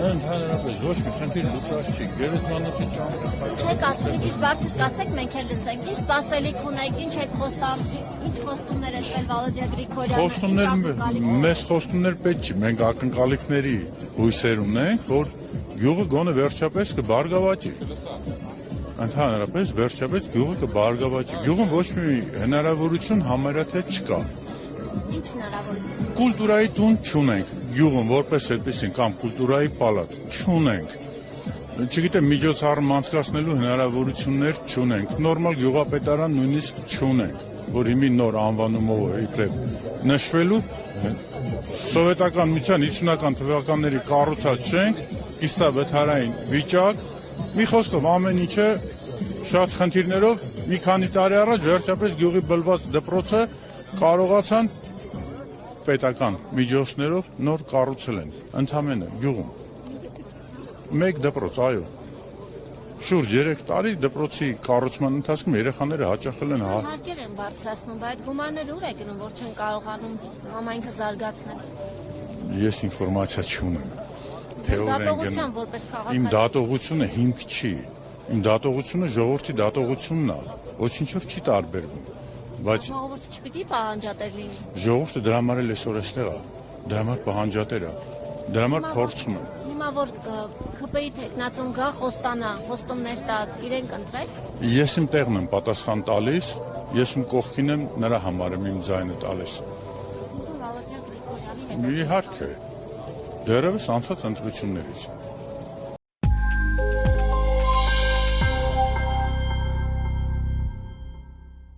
Ընդհանրապես ոչ մի խնդիր լուծած չի, գերեզմանոցի ճամփը։ Չեք ասում, մի քիչ բարձր կասեք, մենք էլ լսենք, ինչ սպասելիք ունեք, ինչ եք խոսամ, ինչ խոստումներ եք ել Վալոդիա Գրիգորյանը։ Մեզ խոստումներ պետք չի, մենք ակնկալիքների հույսեր ունենք, որ գյուղը գոնե վերջապես կբարգավաճի։ Ընդհանրապես վերջապես գյուղը կբարգավաճի։ Գյուղում ոչ մի հնարավորություն համարյա թե չկա։ Ինչ հնարավորություն։ Կուլտուրայի տուն չունենք, գյուղում որպես այդպեսին կամ կուլտուրայի պալատ չունենք։ Չգիտեմ, միջոցառում անցկացնելու հնարավորություններ չունենք, նորմալ գյուղապետարան նույնիսկ չունենք, որ հիմի նոր անվանումով իբրև նշվելու սովետական միության 50-ական թվականների կառուցած շենք, կիսավթարային վիճակ, մի խոսքով ամեն ինչը շատ խնդիրներով մի քանի տարի առաջ վերջապես գյուղի բլված դպրոցը կարողացան պետական միջոցներով նոր կառուցել են, ընդամենը գյուղում։ Մեկ դպրոց, այո։ Շուրջ 3 տարի դպրոցի կառուցման ընթացքում երեխաները հաճախել են Հարկեր են բարձրացնում, բայց գումարները ուր է գնում, որ չեն կարողանում համայնքը զարգացնել։ Ես ինֆորմացիա չունեմ։ Դատողության որպես քաղաքացի։ Իմ դատողությունը հիմք չի։ Իմ դատողությունը ժողովրդի դատողությունն է, ոչինչով չի տարբերվում։ Բայց ժողովուրդը չպիտի պահանջատեր լինի։ Ժողովուրդը դրա համար էլ այսօր էստեղ է, դրա համար պահանջատեր է, դրա համար փորձում է։ Հիմա որ ՔՊԻ տեխնացուն գա խոստանա, խոստումներ տա, իրենք ընտրեք։ Ես իմ տեղն եմ պատասխան տալիս, ես իմ կողքին եմ, նրա համար եմ իմ ձայնը տալիս։ Վալոդիա Գրիգորյանի հետ։ Իհարկե, դեռևս անցած ընտրություններից։